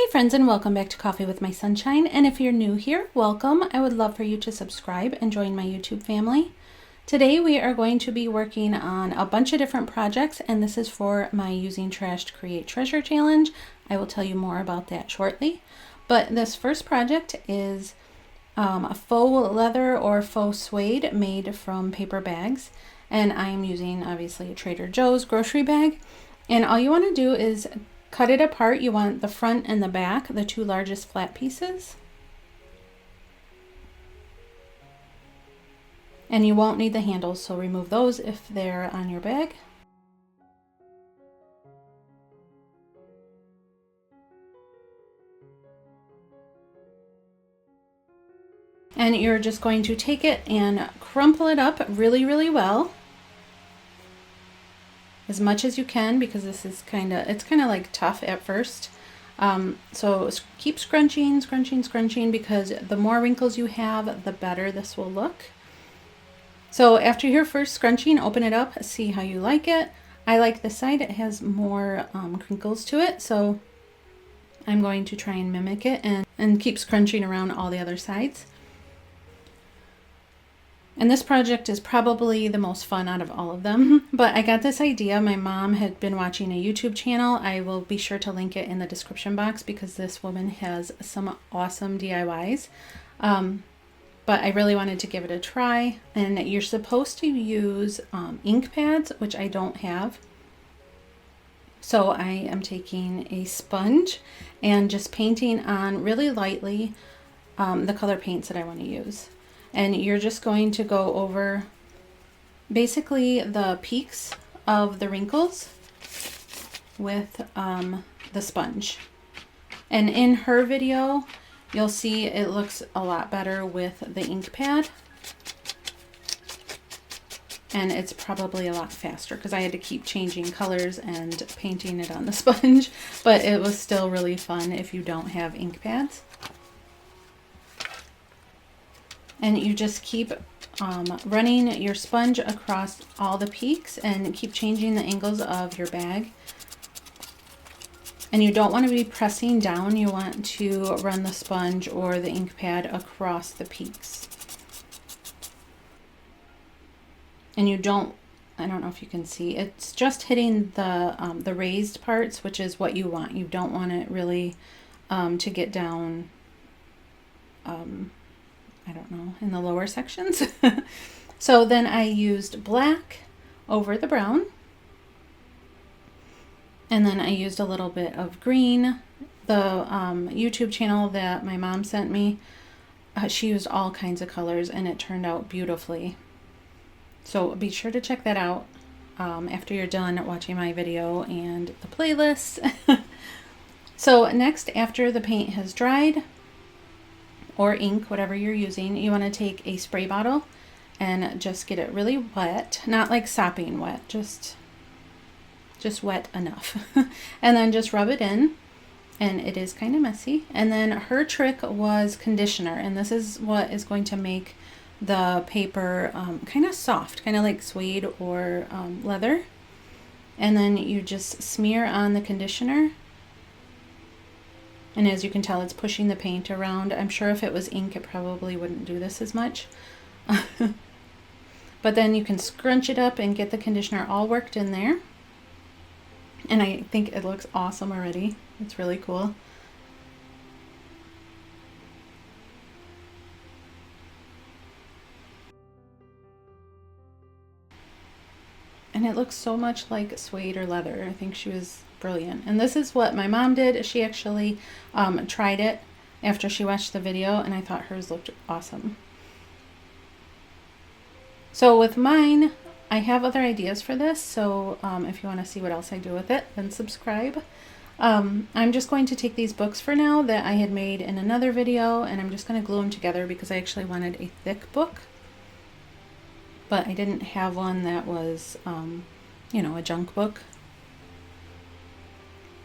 Hey friends, and welcome back to Coffee with My Sunshine. And if you're new here, welcome. I would love for you to subscribe and join my YouTube family. Today we are going to be working on a bunch of different projects, and this is for my Using Trash to Create Treasure challenge. I will tell you more about that shortly. But this first project is a faux leather or faux suede made from paper bags. And I am using obviously a Trader Joe's grocery bag. And all you want to do is cut it apart. You want the front and the back, the two largest flat pieces. And you won't need the handles, so remove those if they're on your bag. And you're just going to take it and crumple it up really well, as much as you can, because this is kind of like tough at first. So keep scrunching, because the more wrinkles you have, the better this will look. So after your first scrunching, open it up, see how you like it. I like this side, it has more crinkles to it, so I'm going to try and mimic it and keep scrunching around all the other sides. And this project is probably the most fun out of all of them. But I got this idea. My mom had been watching a YouTube channel. I will be sure to link it in the description box because this woman has some awesome DIYs. But I really wanted to give it a try. And you're supposed to use ink pads, which I don't have. So I am taking a sponge and just painting on really lightly the color paints that I want to use. And you're just going to go over basically the peaks of the wrinkles with the sponge. And in her video, you'll see it looks a lot better with the ink pad. And it's probably a lot faster because I had to keep changing colors and painting it on the sponge. But it was still really fun if you don't have ink pads. And you just keep running your sponge across all the peaks and keep changing the angles of your bag. And you don't want to be pressing down. You want to run the sponge or the ink pad across the peaks. And you don't, I don't know if you can see, it's just hitting the raised parts, which is what you want. You don't want it really to get down I don't know, in the lower sections. So then I used black over the brown. And then I used a little bit of green. The YouTube channel that my mom sent me, she used all kinds of colors and it turned out beautifully. So be sure to check that out after you're done watching my video and the playlist. So next, after the paint has dried, or ink, whatever you're using, you want to take a spray bottle and just get it really wet, not like sopping wet, just wet enough. And then just rub it in, and it is kind of messy. And then her trick was conditioner, and this is what is going to make the paper kind of soft, kind of like suede or leather. And then you just smear on the conditioner. And as you can tell, it's pushing the paint around. I'm sure if it was ink, it probably wouldn't do this as much. But then you can scrunch it up and get the conditioner all worked in there. And I think it looks awesome already. It's really cool. And it looks so much like suede or leather. I think she was brilliant. And this is what my mom did. She actually tried it after she watched the video, and I thought hers looked awesome. So with mine, I have other ideas for this, so if you want to see what else I do with it, then subscribe. I'm just going to take these books for now that I had made in another video, and I'm just going to glue them together because I actually wanted a thick book. But I didn't have one that was, you know, a junk book.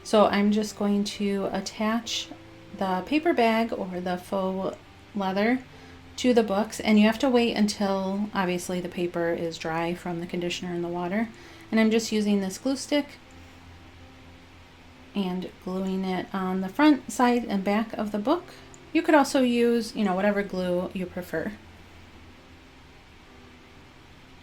So I'm just going to attach the paper bag or the faux leather to the books, and you have to wait until obviously the paper is dry from the conditioner and the water. And I'm just using this glue stick and gluing it on the front, side, and back of the book. You could also use, you know, whatever glue you prefer.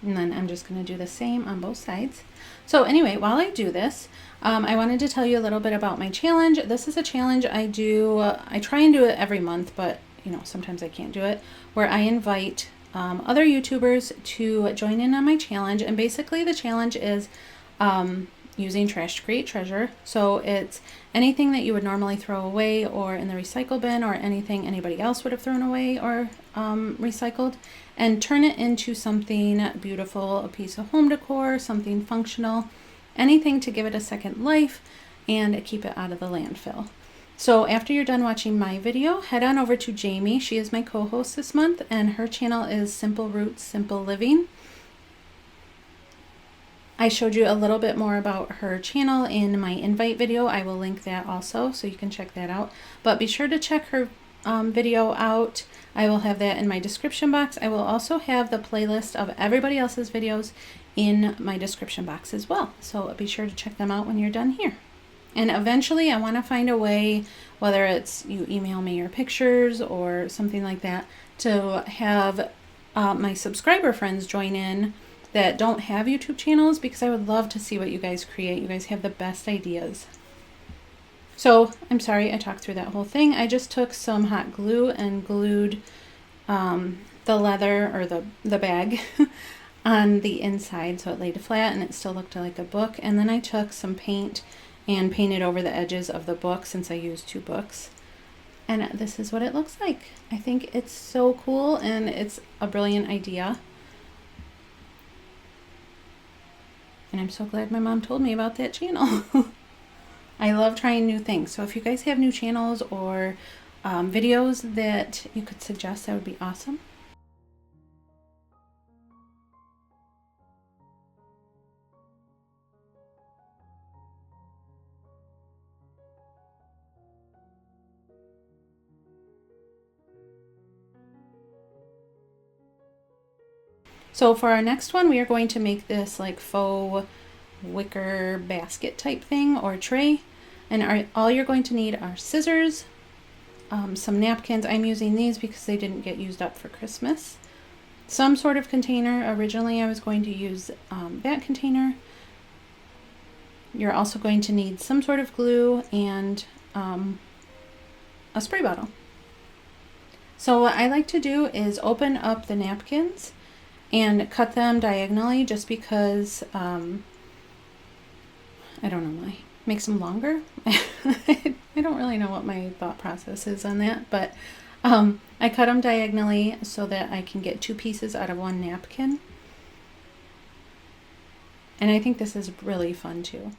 And then I'm just going to do the same on both sides. So anyway, while I do this, I wanted to tell you a little bit about my challenge. This is a challenge I do. I try and do it every month, but you know, sometimes I can't do it, where I invite other YouTubers to join in on my challenge. And basically the challenge is using trash to create treasure. So it's anything that you would normally throw away or in the recycle bin, or anything anybody else would have thrown away or recycled, and turn it into something beautiful, a piece of home decor, something functional, anything to give it a second life and keep it out of the landfill. So after you're done watching my video, head on over to Jamie. She is my co-host this month, and her channel is Simple Roots, Simple Living. I showed you a little bit more about her channel in my invite video. I will link that also, so you can check that out. But be sure to check her video out. I will have that in my description box. I will also have the playlist of everybody else's videos in my description box as well. So be sure to check them out when you're done here. And eventually I want to find a way, whether it's you email me your pictures or something like that, to have my subscriber friends join in that don't have YouTube channels, because I would love to see what you guys create. You guys have the best ideas. So I'm sorry I talked through that whole thing. I just took some hot glue and glued the leather, or the bag on the inside so it laid flat and it still looked like a book. And then I took some paint and painted over the edges of the book, since I used 2 books. And this is what it looks like. I think it's so cool, and it's a brilliant idea. And I'm so glad my mom told me about that channel. I love trying new things. So if you guys have new channels or videos that you could suggest, that would be awesome. So for our next one, we are going to make this like faux wicker basket type thing, or tray. And all you're going to need are scissors, some napkins. I'm using these because they didn't get used up for Christmas. Some sort of container. Originally I was going to use that container. You're also going to need some sort of glue and a spray bottle. So what I like to do is open up the napkins and cut them diagonally, just because I don't know why. Makes them longer. I don't really know what my thought process is on that, but I cut them diagonally so that I can get 2 pieces out of 1 napkin. And I think this is really fun too.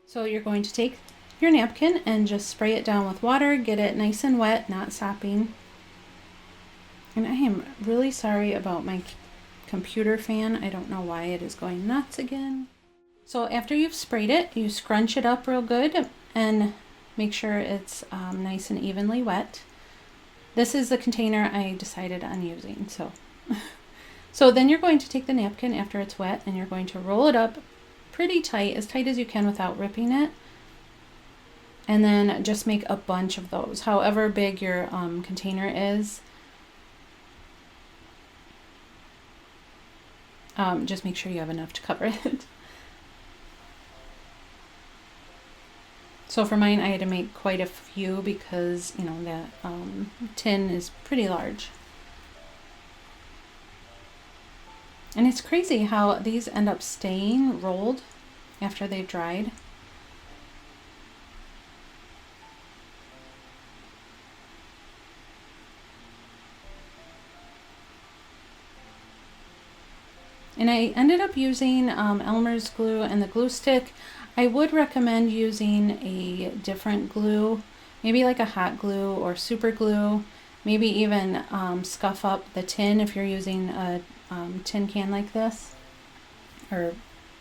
So you're going to take your napkin and just spray it down with water, get it nice and wet, not sopping. And I am really sorry about my computer fan. I don't know why it is going nuts again. So after you've sprayed it, you scrunch it up real good and make sure it's nice and evenly wet. This is the container I decided on using. So then you're going to take the napkin after it's wet, and you're going to roll it up pretty tight, as tight as you can without ripping it. And then just make a bunch of those, however big your container is. Just make sure you have enough to cover it. So for mine, I had to make quite a few because, you know, that tin is pretty large. And it's crazy how these end up staying rolled after they've dried. And I ended up using Elmer's glue and the glue stick. I would recommend using a different glue, maybe like a hot glue or super glue, maybe even scuff up the tin if you're using a tin can like this, or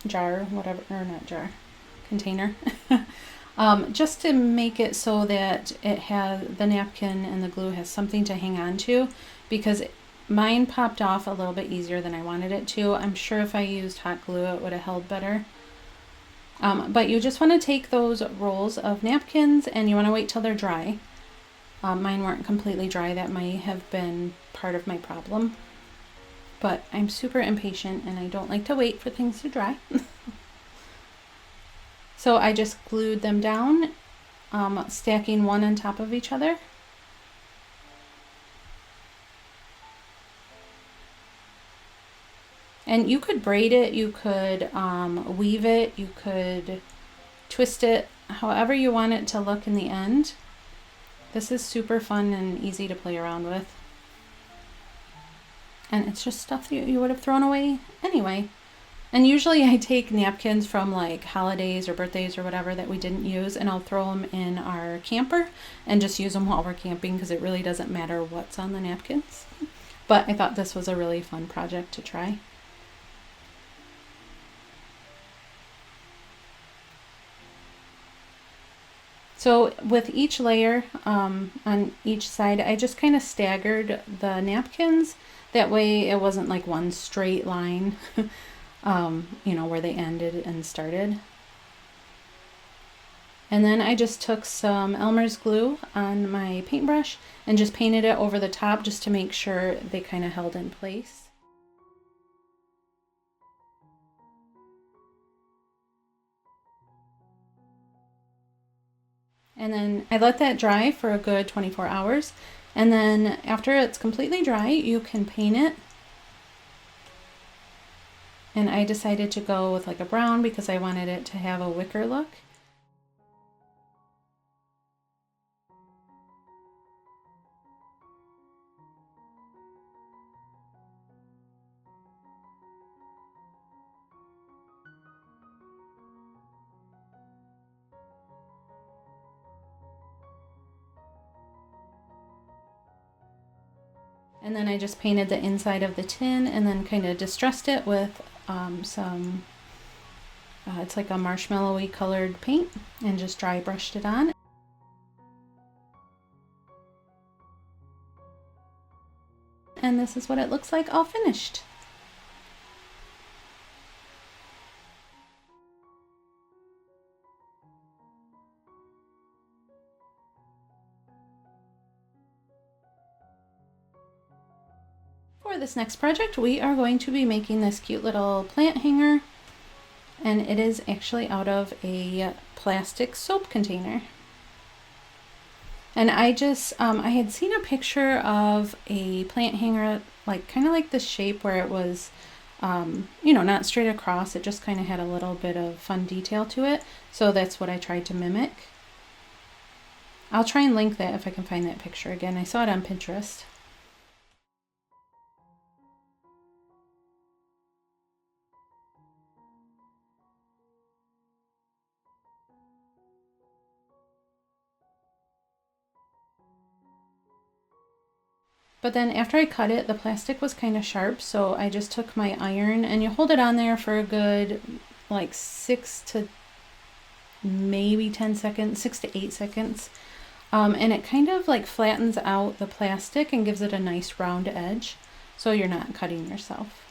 jar, whatever, or not jar, container. Just to make it so that it has, the napkin and the glue has something to hang on to, because mine popped off a little bit easier than I wanted it to. I'm sure if I used hot glue it would have held better. But you just want to take those rolls of napkins and you want to wait till they're dry. Mine weren't completely dry. That might have been part of my problem. But I'm super impatient and I don't like to wait for things to dry. So I just glued them down, stacking one on top of each other. And you could braid it, you could weave it, you could twist it, however you want it to look in the end. This is super fun and easy to play around with. And it's just stuff that you would have thrown away anyway. And usually I take napkins from like holidays or birthdays or whatever that we didn't use, and I'll throw them in our camper and just use them while we're camping because it really doesn't matter what's on the napkins. But I thought this was a really fun project to try. So with each layer on each side, I just kind of staggered the napkins. That way it wasn't like one straight line, you know, where they ended and started. And then I just took some Elmer's glue on my paintbrush and just painted it over the top just to make sure they kind of held in place. And then I let that dry for a good 24 hours. And then after it's completely dry, you can paint it. And I decided to go with like a brown because I wanted it to have a wicker look. And then I just painted the inside of the tin and then kind of distressed it with some, it's like a marshmallowy colored paint, and just dry brushed it on. And this is what it looks like all finished. For this next project, we are going to be making this cute little plant hanger, and it is actually out of a plastic soap container. And I just, I had seen a picture of a plant hanger, like kind of like this shape where it was, you know, not straight across. It just kind of had a little bit of fun detail to it. So that's what I tried to mimic. I'll try and link that if I can find that picture again. I saw it on Pinterest. But then after I cut it, the plastic was kind of sharp, so I just took my iron, and you hold it on there for a good like 6 to maybe 10 seconds, 6 to 8 seconds. And it kind of like flattens out the plastic and gives it a nice round edge, so you're not cutting yourself.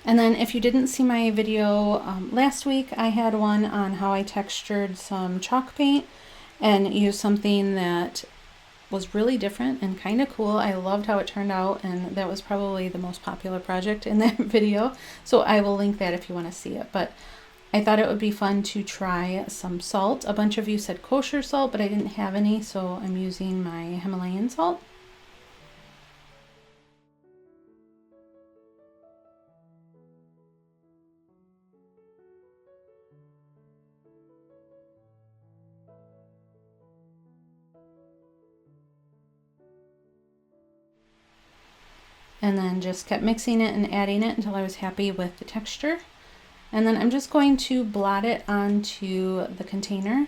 And then if you didn't see my video last week, I had one on how I textured some chalk paint and used something that was really different and kind of cool. I loved how it turned out, and that was probably the most popular project in that video. So I will link that if you want to see it. But I thought it would be fun to try some salt. A bunch of you said kosher salt, but I didn't have any, so I'm using my Himalayan salt. And then just kept mixing it and adding it until I was happy with the texture. And then I'm just going to blot it onto the container.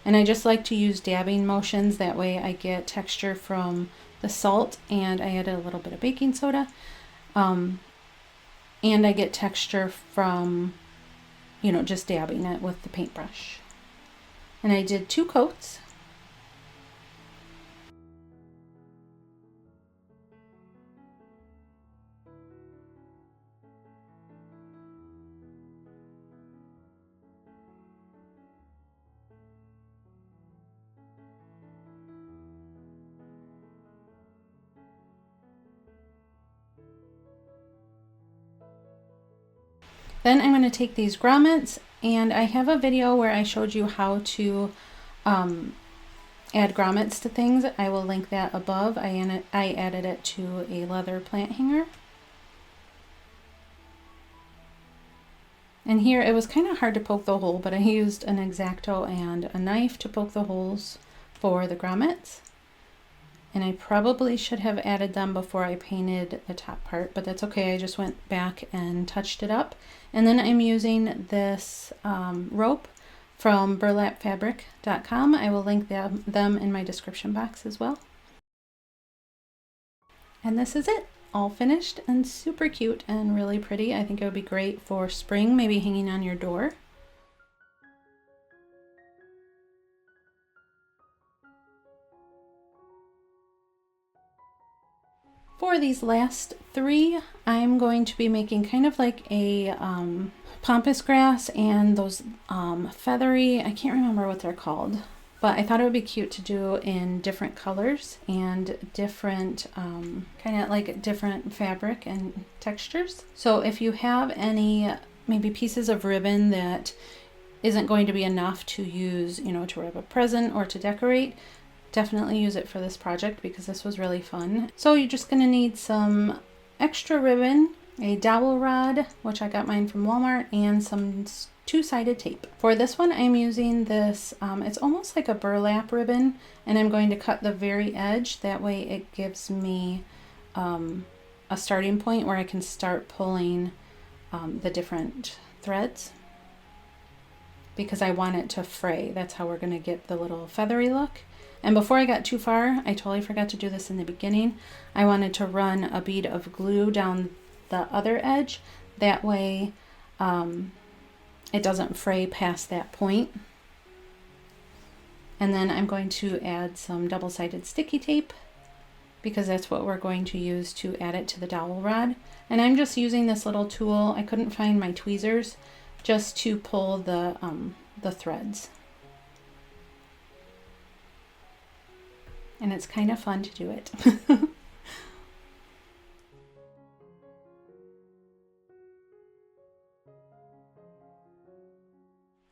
And I just like to use dabbing motions, that way I get texture from the salt, and I added a little bit of baking soda. And I get texture from, you know, just dabbing it with the paintbrush. And I did 2 coats. Then I'm going to take these grommets, and I have a video where I showed you how to add grommets to things. I will link that above. I added it to a leather plant hanger. And here it was kind of hard to poke the hole, but I used an X-Acto and a knife to poke the holes for the grommets. And I probably should have added them before I painted the top part, but that's okay. I just went back and touched it up. And then I'm using this rope from burlapfabric.com. I will link them in my description box as well. And this is it, all finished and super cute and really pretty. I think it would be great for spring, maybe hanging on your door. For these last 3, I'm going to be making kind of like a pampas grass and those feathery, I can't remember what they're called, but I thought it would be cute to do in different colors and different, kind of like different fabric and textures. So if you have any maybe pieces of ribbon that isn't going to be enough to use, you know, to wrap a present or to decorate, definitely use it for this project because this was really fun. So you're just going to need some extra ribbon, a dowel rod, which I got mine from Walmart, and some 2-sided tape. For this one, I'm using this, it's almost like a burlap ribbon, and I'm going to cut the very edge. That way it gives me a starting point where I can start pulling the different threads, because I want it to fray. That's how we're going to get the little feathery look. And before I got too far, I totally forgot to do this in the beginning. I wanted to run a bead of glue down the other edge. That way it doesn't fray past that point. And then I'm going to add some double-sided sticky tape because that's what we're going to use to add it to the dowel rod. And I'm just using this little tool. I couldn't find my tweezers, just to pull the threads. And it's kind of fun to do it.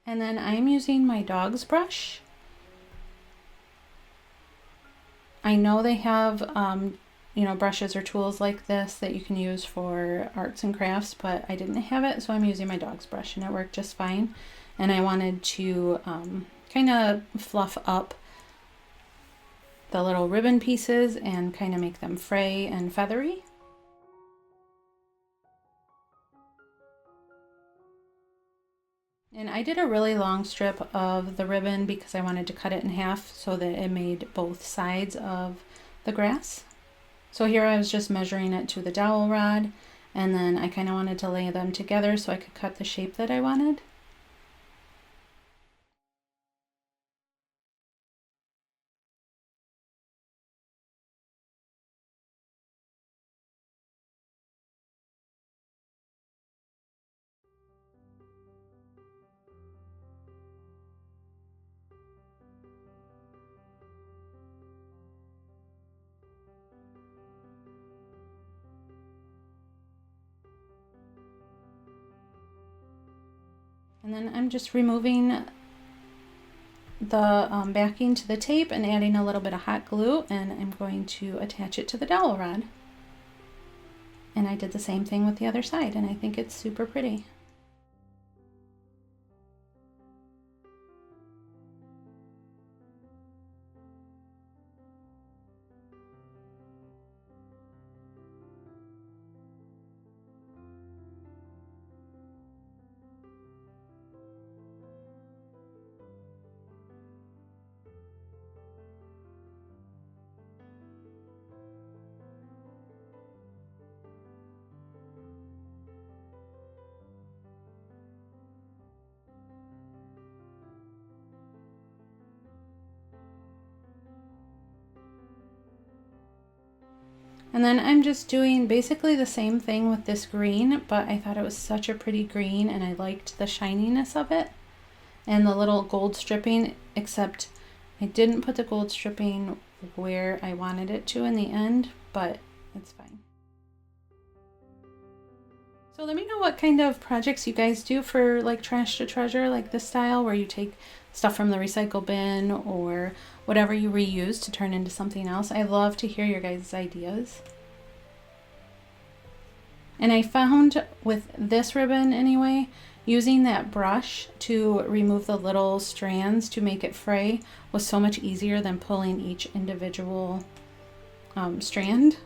And then I'm using my dog's brush. I know they have, you know, brushes or tools like this that you can use for arts and crafts, but I didn't have it, so I'm using my dog's brush, and it worked just fine. And I wanted to kind of fluff up the little ribbon pieces and kind of make them fray and feathery. And I did a really long strip of the ribbon because I wanted to cut it in half so that it made both sides of the grass. So here I was just measuring it to the dowel rod, and then I kind of wanted to lay them together so I could cut the shape that I wanted. And then I'm just removing the backing to the tape and adding a little bit of hot glue, and I'm going to attach it to the dowel rod. And I did the same thing with the other side, and I think it's super pretty. And then I'm just doing basically the same thing with this green, but I thought it was such a pretty green and I liked the shininess of it and the little gold stripping, except I didn't put the gold stripping where I wanted it to in the end, but it's fine. So let me know what kind of projects you guys do for like trash to treasure, like this style where you take stuff from the recycle bin or whatever you reuse to turn into something else. I love to hear your guys' ideas. And I found with this ribbon anyway, using that brush to remove the little strands to make it fray was so much easier than pulling each individual strand.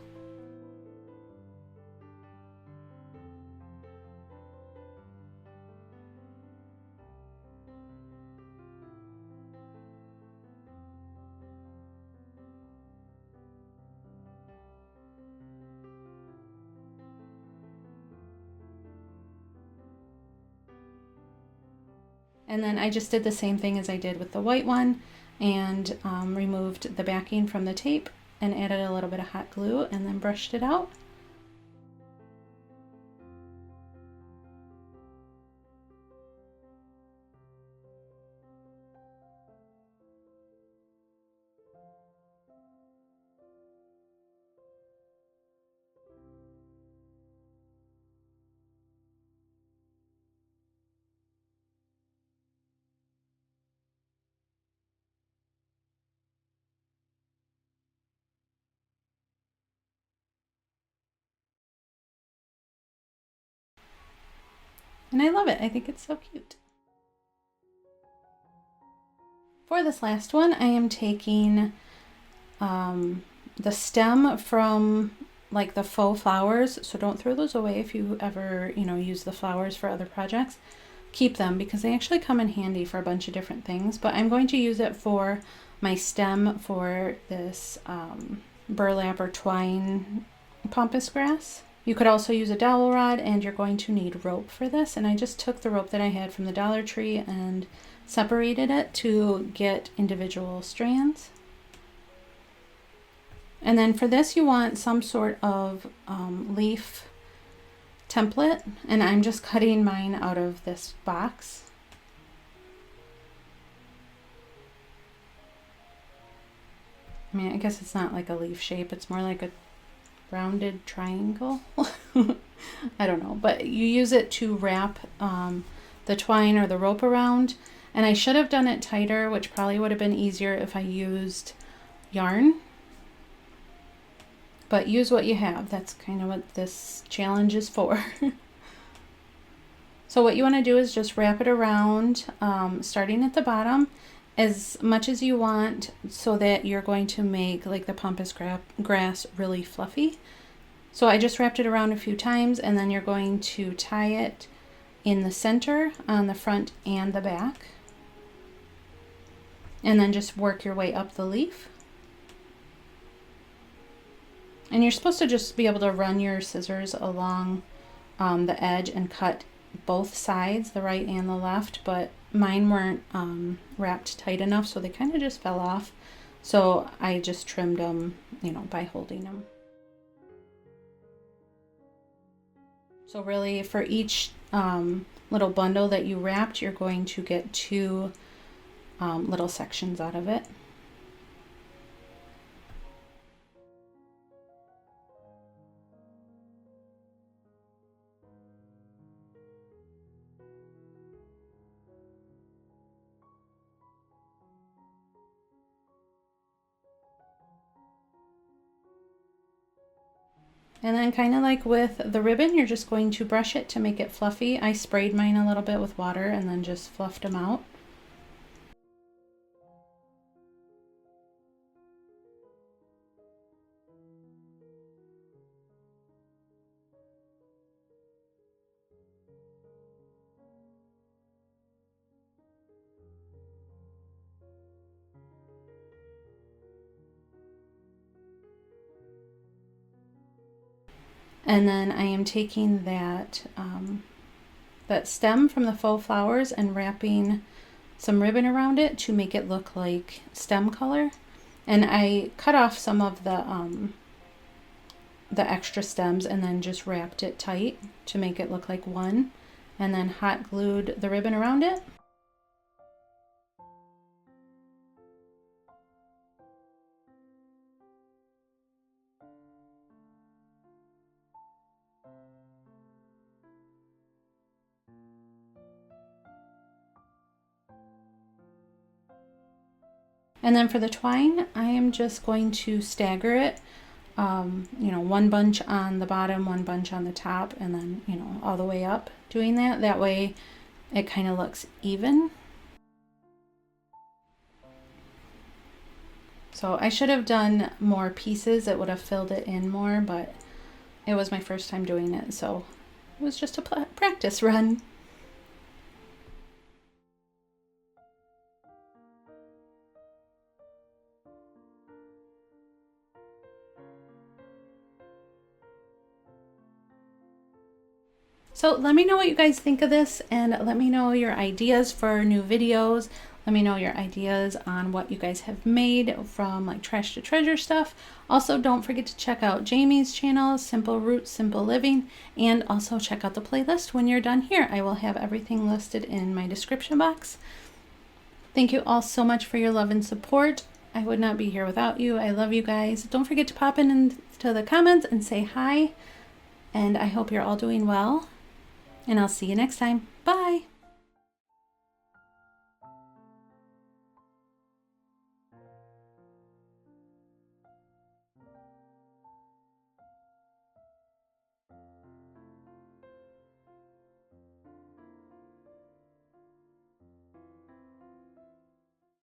And then I just did the same thing as I did with the white one and removed the backing from the tape and added a little bit of hot glue and then brushed it out. And I love it. I think it's so cute. For this last one, I am taking the stem from like the faux flowers. So don't throw those away if you ever, use the flowers for other projects. Keep them because they actually come in handy for a bunch of different things. But I'm going to use it for my stem for this burlap or twine pampas grass. You could also use a dowel rod, and you're going to need rope for this. And I just took the rope that I had from the Dollar Tree and separated it to get individual strands. And then for this, you want some sort of leaf template, and I'm just cutting mine out of this box. I mean, I guess it's not like a leaf shape, it's more like a rounded triangle. I don't know, but you use it to wrap the twine or the rope around. And I should have done it tighter, which probably would have been easier if I used yarn. But use what you have. That's kind of what this challenge is for. So what you want to do is just wrap it around, starting at the bottom, as much as you want, so that you're going to make like the pampas grass really fluffy. So I just wrapped it around a few times, and then you're going to tie it in the center on the front and the back. And then just work your way up the leaf. And you're supposed to just be able to run your scissors along the edge and cut both sides, the right and the left, but mine weren't wrapped tight enough, so they kind of just fell off. So I just trimmed them, by holding them. So really for each little bundle that you wrapped, you're going to get two little sections out of it. And then kind of like with the ribbon, you're just going to brush it to make it fluffy. I sprayed mine a little bit with water and then just fluffed them out. And then I am taking that stem from the faux flowers and wrapping some ribbon around it to make it look like stem color. And I cut off some of the the extra stems and then just wrapped it tight to make it look like one, and then hot glued the ribbon around it. And then for the twine, I am just going to stagger it, you know, one bunch on the bottom, one bunch on the top, and then, you know, all the way up doing that. That way it kind of looks even. So I should have done more pieces. It would have filled it in more, but it was my first time doing it, so it was just a practice run. So let me know what you guys think of this, and let me know your ideas for new videos. Let me know your ideas on what you guys have made from like trash to treasure stuff. Also, don't forget to check out Jamie's channel, Simple Roots, Simple Living, and also check out the playlist when you're done here. I will have everything listed in my description box. Thank you all so much for your love and support. I would not be here without you. I love you guys. Don't forget to pop into the comments and say hi. And I hope you're all doing well. And I'll see you next time. Bye.